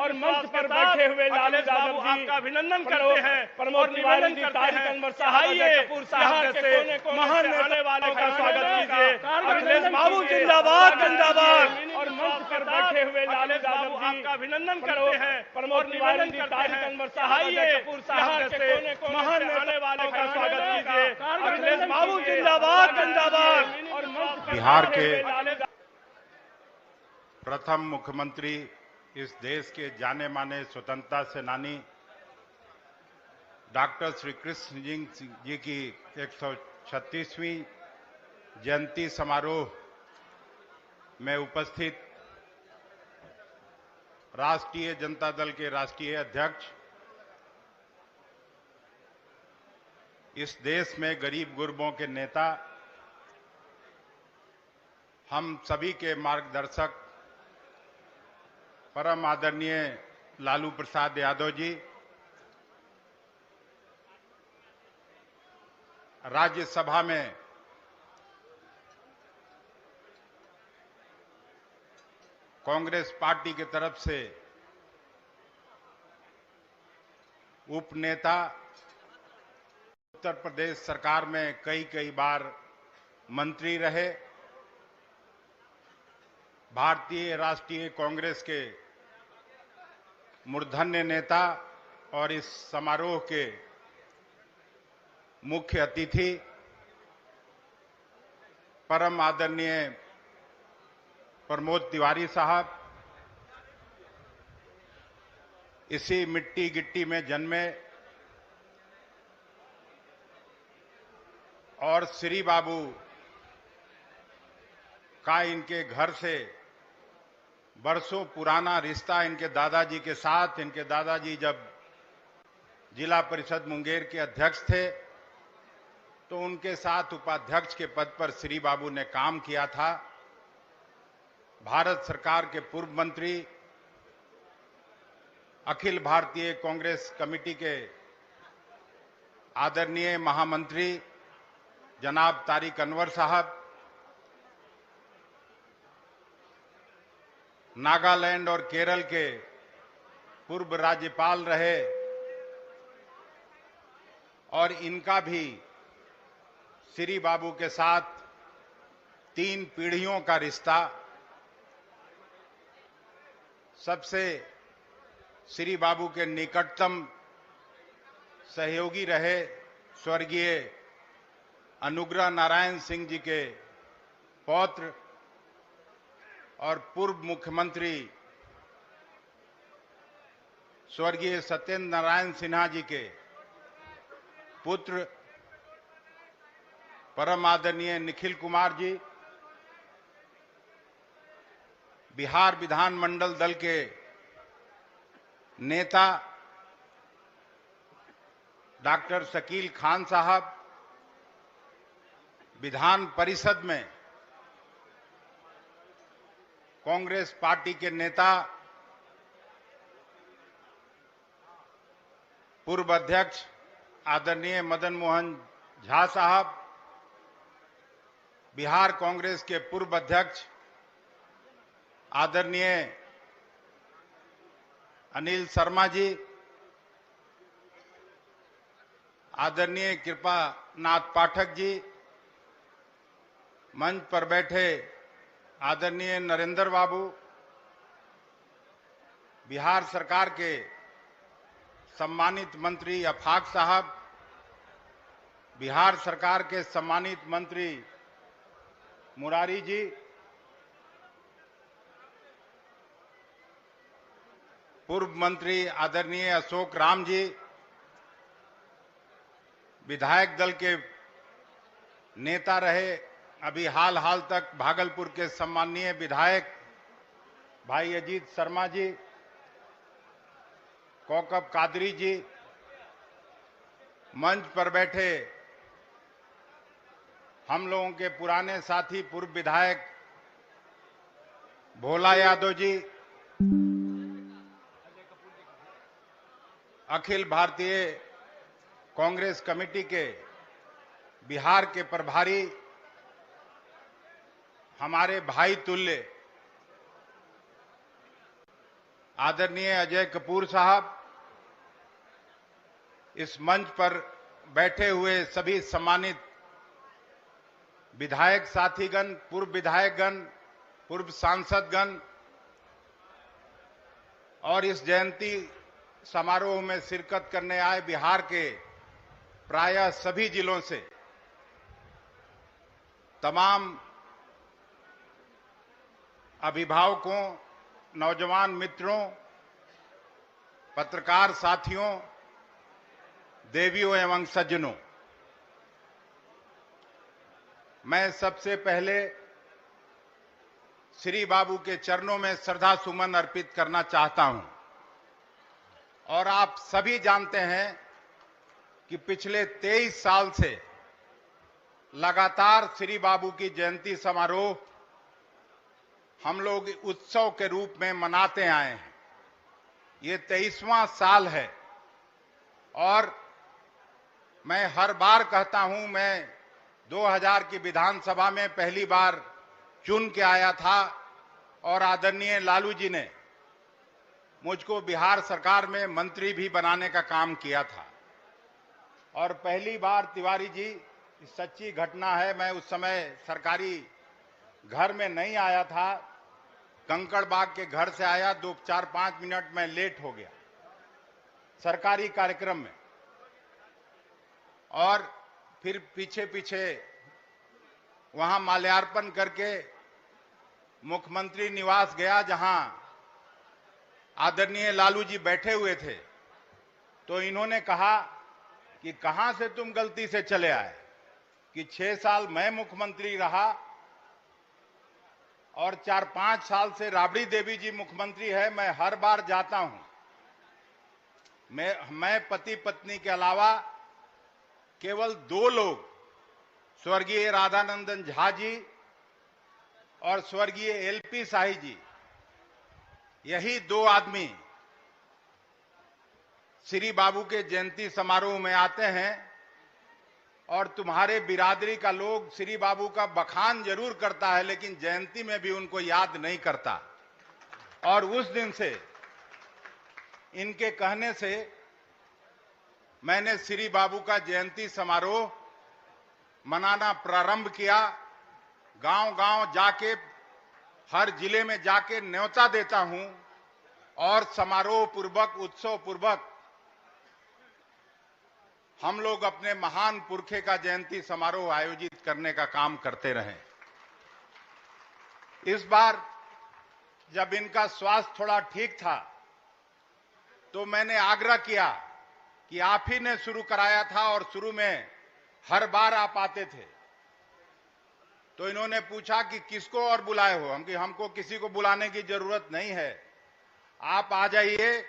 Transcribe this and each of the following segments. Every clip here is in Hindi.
और मंच पर बैठे हुए लालू यादव जी आपका अभिनंदन करते हैं, प्रमोद तिवारी जी, तारिक अनवर साहब, अजय कपूर साहब जैसे महान आने वाले का स्वागत कीजिए। अखिलेश बाबू जिंदाबाद जिंदाबाद। और मंच पर बैठे हुए लालू यादव जी, आपका अभिनंदन करते हैं, प्रमोद तिवारी जी, तारिक अनवर साहब, अजय कपूर साहब जैसे महान आने वाले का स्वागत कीजिए। अखिलेश बाबू जिंदाबाद जिंदाबाद। और मंच पर बिहार बैठे के हुए लालू प्रथम मुख्यमंत्री, इस देश के जाने माने स्वतंत्रता सेनानी डॉक्टर श्री कृष्ण सिंह जी की 136वीं जयंती समारोह में उपस्थित राष्ट्रीय जनता दल के राष्ट्रीय अध्यक्ष, इस देश में गरीब गुरबों के नेता, हम सभी के मार्गदर्शक परम आदरणीय लालू प्रसाद यादव जी, राज्यसभा में कांग्रेस पार्टी की तरफ से उपनेता, उत्तर प्रदेश सरकार में कई बार मंत्री रहे, भारतीय राष्ट्रीय कांग्रेस के मूर्धन्य नेता और इस समारोह के मुख्य अतिथि परम आदरणीय प्रमोद तिवारी साहब, इसी मिट्टी गिट्टी में जन्मे और श्री बाबू का इनके घर से बरसों पुराना रिश्ता इनके दादाजी के साथ, इनके दादाजी जब जिला परिषद मुंगेर के अध्यक्ष थे तो उनके साथ उपाध्यक्ष के पद पर श्री बाबू ने काम किया था। भारत सरकार के पूर्व मंत्री, अखिल भारतीय कांग्रेस कमेटी के आदरणीय महामंत्री जनाब तारिक अनवर साहब, नागालैंड और केरल के पूर्व राज्यपाल रहे और इनका भी श्री बाबू के साथ 3 पीढ़ियों का रिश्ता। सबसे श्री बाबू के निकटतम सहयोगी रहे स्वर्गीय अनुग्रह नारायण सिंह जी के पौत्र और पूर्व मुख्यमंत्री स्वर्गीय सत्येंद्र नारायण सिन्हा जी के पुत्र परम आदरणीय निखिल कुमार जी, बिहार विधानमंडल दल के नेता डॉक्टर शकील खान साहब, विधान परिषद में कांग्रेस पार्टी के नेता पूर्व अध्यक्ष आदरणीय मदन मोहन झा साहब, बिहार कांग्रेस के पूर्व अध्यक्ष आदरणीय अनिल शर्मा जी, आदरणीय कृपा नाथ पाठक जी, मंच पर बैठे आदरणीय नरेंद्र बाबू, बिहार सरकार के सम्मानित मंत्री अफाक साहब, बिहार सरकार के सम्मानित मंत्री मुरारी जी, पूर्व मंत्री आदरणीय अशोक राम जी, विधायक दल के नेता रहे, अभी हाल तक भागलपुर के सम्माननीय विधायक भाई अजीत शर्मा जी, कौकब कादरी जी, मंच पर बैठे हम लोगों के पुराने साथी पूर्व विधायक भोला यादव जी, अखिल भारतीय कांग्रेस कमेटी के बिहार के प्रभारी हमारे भाई तुल्य आदरणीय अजय कपूर साहब, इस मंच पर बैठे हुए सभी सम्मानित विधायक साथीगण, पूर्व विधायकगण, पूर्व सांसदगण और इस जयंती समारोह में शिरकत करने आए बिहार के प्रायः सभी जिलों से तमाम अभिभावकों, नौजवान मित्रों, पत्रकार साथियों, देवियों एवं सज्जनों, मैं सबसे पहले श्री बाबू के चरणों में श्रद्धा सुमन अर्पित करना चाहता हूं। और आप सभी जानते हैं कि पिछले 23 साल से लगातार श्री बाबू की जयंती समारोह हम लोग उत्सव के रूप में मनाते आए हैं। ये 23वां साल है और मैं हर बार कहता हूं, मैं 2000 की विधानसभा में पहली बार चुन के आया था और आदरणीय लालू जी ने मुझको बिहार सरकार में मंत्री भी बनाने का काम किया था। और पहली बार तिवारी जी, सच्ची घटना है, मैं उस समय सरकारी घर में नहीं आया था, कंकड़बाग के घर से आया, 4-5 मिनट में लेट हो गया सरकारी कार्यक्रम में। और फिर पीछे पीछे वहां माल्यार्पण करके मुख्यमंत्री निवास गया, जहां आदरणीय लालू जी बैठे हुए थे। तो इन्होंने कहा कि कहां से तुम गलती से चले आए, कि 6 साल मैं मुख्यमंत्री रहा और 4-5 साल से राबड़ी देवी जी मुख्यमंत्री है, मैं हर बार जाता हूं। मैं पति पत्नी के अलावा केवल 2 लोग, स्वर्गीय राधानंदन झा जी और स्वर्गीय एलपी शाही जी, यही 2 आदमी श्री बाबू के जयंती समारोह में आते हैं। और तुम्हारे बिरादरी का लोग श्री बाबू का बखान जरूर करता है, लेकिन जयंती में भी उनको याद नहीं करता। और उस दिन से, इनके कहने से, मैंने श्री बाबू का जयंती समारोह मनाना प्रारंभ किया। गांव-गांव जाके, हर जिले में जाके न्योता देता हूं और समारोह पूर्वक, उत्सव पूर्वक हम लोग अपने महान पुरखे का जयंती समारोह आयोजित करने का काम करते रहे। इस बार जब इनका स्वास्थ्य थोड़ा ठीक था तो मैंने आग्रह किया कि आप ही ने शुरू कराया था और शुरू में हर बार आप आते थे। तो इन्होंने पूछा कि किसको और बुलाए हो, हमको किसी को बुलाने की जरूरत नहीं है, आप आ जाइए,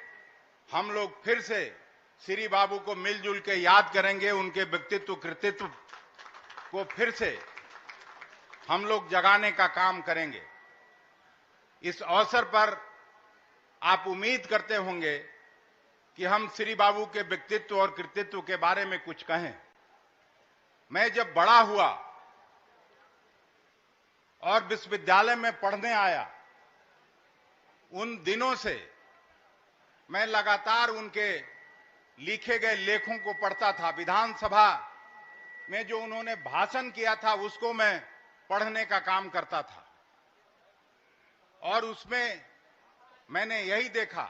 हम लोग फिर से श्री बाबू को मिलजुल के याद करेंगे, उनके व्यक्तित्व कृतित्व को फिर से हम लोग जगाने का काम करेंगे। इस अवसर पर आप उम्मीद करते होंगे कि हम श्री बाबू के व्यक्तित्व और कृतित्व के बारे में कुछ कहें। मैं जब बड़ा हुआ और विश्वविद्यालय में पढ़ने आया, उन दिनों से मैं लगातार उनके लिखे गए लेखों को पढ़ता था। विधानसभा में जो उन्होंने भाषण किया था उसको मैं पढ़ने का काम करता था और उसमें मैंने यही देखा।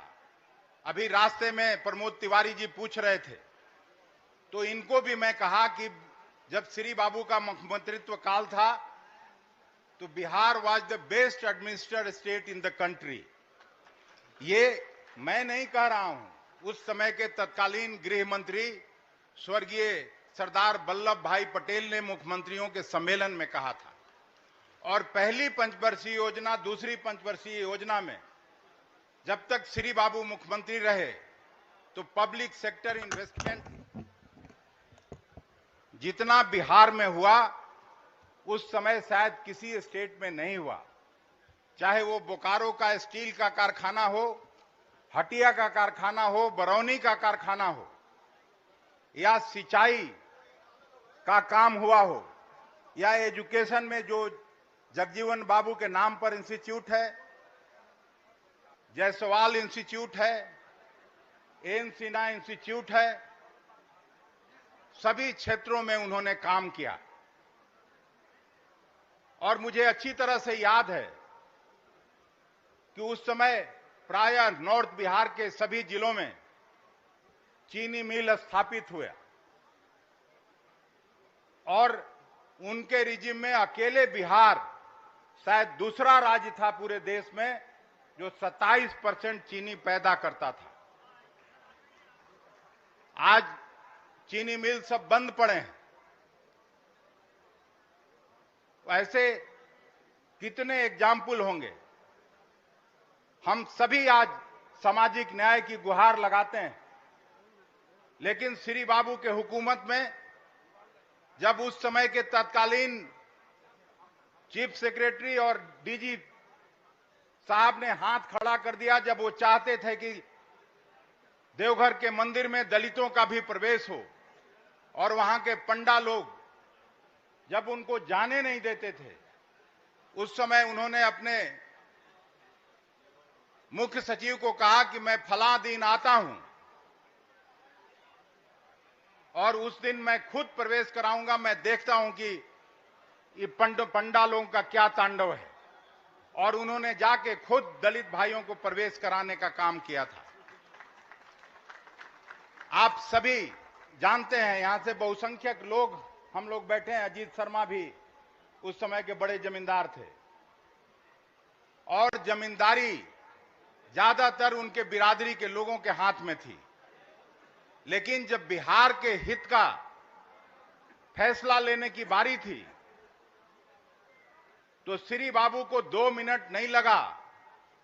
अभी रास्ते में प्रमोद तिवारी जी पूछ रहे थे तो इनको भी मैं कहा कि जब श्री बाबू का मुख्यमंत्रित्व काल था तो Bihar was the best administrated state in the country. ये मैं नहीं कह रहा हूं, उस समय के तत्कालीन गृह मंत्री स्वर्गीय सरदार वल्लभ भाई पटेल ने मुख्यमंत्रियों के सम्मेलन में कहा था। और पहली पंचवर्षीय योजना, दूसरी पंचवर्षीय योजना में जब तक श्री बाबू मुख्यमंत्री रहे तो पब्लिक सेक्टर इन्वेस्टमेंट जितना बिहार में हुआ उस समय शायद किसी स्टेट में नहीं हुआ। चाहे वो बोकारो का स्टील का कारखाना हो, हटिया का कारखाना हो, बरौनी का कारखाना हो, या सिंचाई का काम हुआ हो, या एजुकेशन में जो जगजीवन बाबू के नाम पर इंस्टीट्यूट है, जायसवाल इंस्टीट्यूट है, एन सिन्हा इंस्टीट्यूट है, सभी क्षेत्रों में उन्होंने काम किया। और मुझे अच्छी तरह से याद है कि उस समय प्रायः नॉर्थ बिहार के सभी जिलों में चीनी मिल स्थापित हुआ और उनके रिजिम में अकेले बिहार शायद दूसरा राज्य था पूरे देश में जो 27% चीनी पैदा करता था। आज चीनी मिल सब बंद पड़े हैं। ऐसे कितने एग्जाम्पल होंगे। हम सभी आज सामाजिक न्याय की गुहार लगाते हैं, लेकिन श्री बाबू के हुकूमत में जब उस समय के तत्कालीन चीफ सेक्रेटरी और डीजी साहब ने हाथ खड़ा कर दिया, जब वो चाहते थे कि देवघर के मंदिर में दलितों का भी प्रवेश हो और वहां के पंडा लोग जब उनको जाने नहीं देते थे, उस समय उन्होंने अपने मुख्य सचिव को कहा कि मैं फलां दिन आता हूं और उस दिन मैं खुद प्रवेश कराऊंगा, मैं देखता हूं कि ये पंडालों का क्या तांडव है। और उन्होंने जाके खुद दलित भाइयों को प्रवेश कराने का काम किया था। आप सभी जानते हैं, यहां से बहुसंख्यक लोग हम लोग बैठे हैं। अजीत शर्मा भी उस समय के बड़े जमींदार थे और जमींदारी ज्यादातर उनके बिरादरी के लोगों के हाथ में थी। लेकिन जब बिहार के हित का फैसला लेने की बारी थी तो श्री बाबू को 2 मिनट नहीं लगा।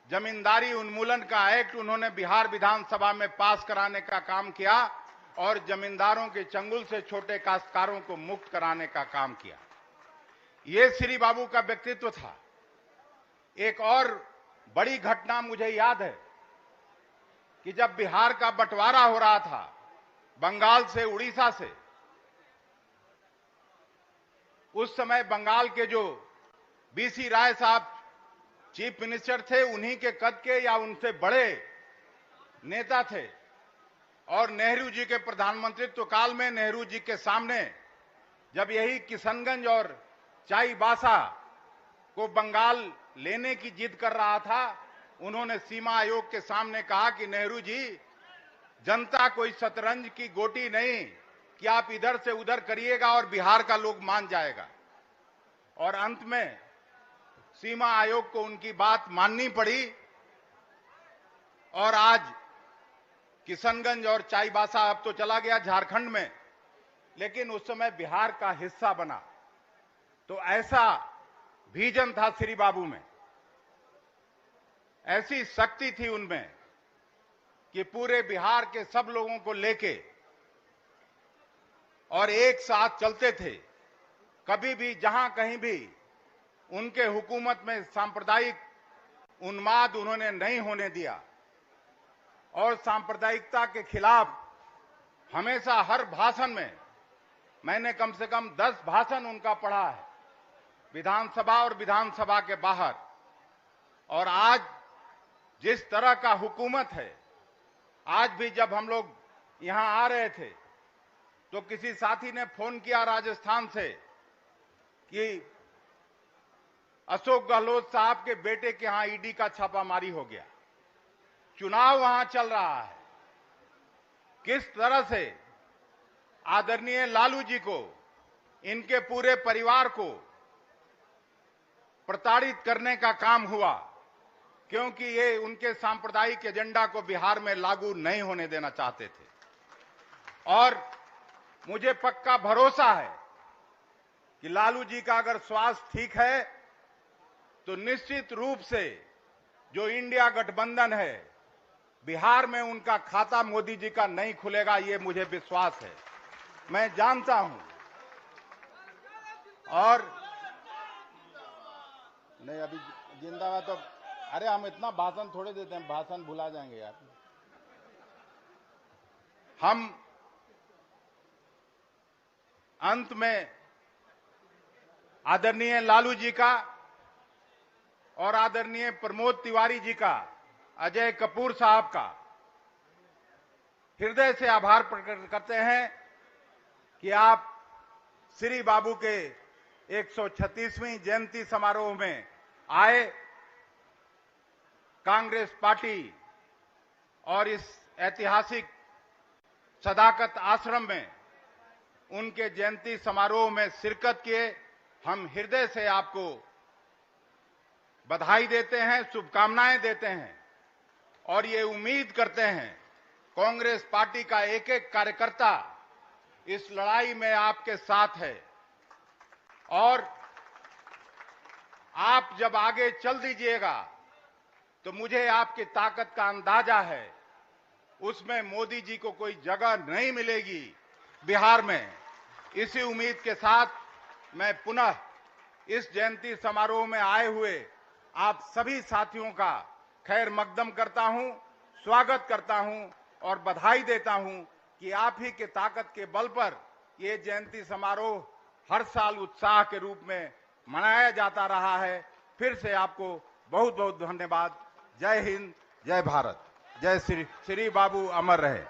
जमींदारी उन्मूलन का एक्ट उन्होंने बिहार विधानसभा में पास कराने का काम किया और जमींदारों के चंगुल से छोटे काश्तकारों को मुक्त कराने का काम किया। यह श्री बाबू का व्यक्तित्व था। एक और बड़ी घटना मुझे याद है कि जब बिहार का बंटवारा हो रहा था बंगाल से उड़ीसा से, उस समय बंगाल के जो बीसी राय साहब चीफ मिनिस्टर थे, उन्हीं के कद के या उनसे बड़े नेता थे और नेहरू जी के प्रधानमंत्रित्व काल में नेहरू जी के सामने जब यही किशनगंज और चाईबासा को बंगाल लेने की जिद कर रहा था, उन्होंने सीमा आयोग के सामने कहा कि नेहरू जी, जनता कोई शतरंज की गोटी नहीं कि आप इधर से उधर करिएगा और बिहार का लोग मान जाएगा। और अंत में सीमा आयोग को उनकी बात माननी पड़ी और आज किशनगंज और चाईबासा अब तो चला गया झारखंड में, लेकिन उस समय बिहार का हिस्सा बना। तो ऐसा विजन था श्री बाबू में, ऐसी शक्ति थी उनमें कि पूरे बिहार के सब लोगों को लेके और एक साथ चलते थे। कभी भी जहां कहीं भी उनके हुकूमत में सांप्रदायिक उन्माद उन्होंने नहीं होने दिया और सांप्रदायिकता के खिलाफ हमेशा हर भाषण में, मैंने कम से कम 10 भाषण उनका पढ़ा है, विधानसभा और विधानसभा के बाहर। और आज जिस तरह का हुकूमत है, आज भी जब हम लोग यहां आ रहे थे तो किसी साथी ने फोन किया राजस्थान से कि अशोक गहलोत साहब के बेटे के यहां ईडी का छापामारी हो गया, चुनाव वहां चल रहा है। किस तरह से आदरणीय लालू जी को, इनके पूरे परिवार को प्रताड़ित करने का काम हुआ, क्योंकि ये उनके सांप्रदायिक एजेंडा को बिहार में लागू नहीं होने देना चाहते थे। और मुझे पक्का भरोसा है कि लालू जी का अगर स्वास्थ्य ठीक है तो निश्चित रूप से जो इंडिया गठबंधन है, बिहार में उनका खाता मोदी जी का नहीं खुलेगा, ये मुझे विश्वास है, मैं जानता हूं। और नहीं, अभी जिंदाबाद तो, अरे हम इतना भाषण थोड़े देते हैं, भाषण भुला जाएंगे यार। हम अंत में आदरणीय लालू जी का और आदरणीय प्रमोद तिवारी जी का अजय कपूर साहब का हृदय से आभार प्रकट करते हैं कि आप श्री बाबू के 136वीं जयंती समारोह में आए। कांग्रेस पार्टी और इस ऐतिहासिक सदाकत आश्रम में उनके जयंती समारोह में शिरकत किए। हम हृदय से आपको बधाई देते हैं, शुभकामनाएं देते हैं और ये उम्मीद करते हैं कांग्रेस पार्टी का एक एक कार्यकर्ता इस लड़ाई में आपके साथ है और आप जब आगे चल दीजिएगा तो मुझे आपकी ताकत का अंदाजा है। उसमें मोदी जी को कोई जगह नहीं मिलेगी बिहार में। इसी उम्मीद के साथ मैं पुनः इस जयंती समारोह में आए हुए आप सभी साथियों का खैर मकदम करता हूं, स्वागत करता हूं और बधाई देता हूं कि आप ही के ताकत के बल पर ये जयंती समारोह हर साल उत्साह के रूप में मनाया जाता रहा है। फिर से आपको बहुत बहुत धन्यवाद। जय हिंद, जय भारत, जय श्री बाबू अमर रहे।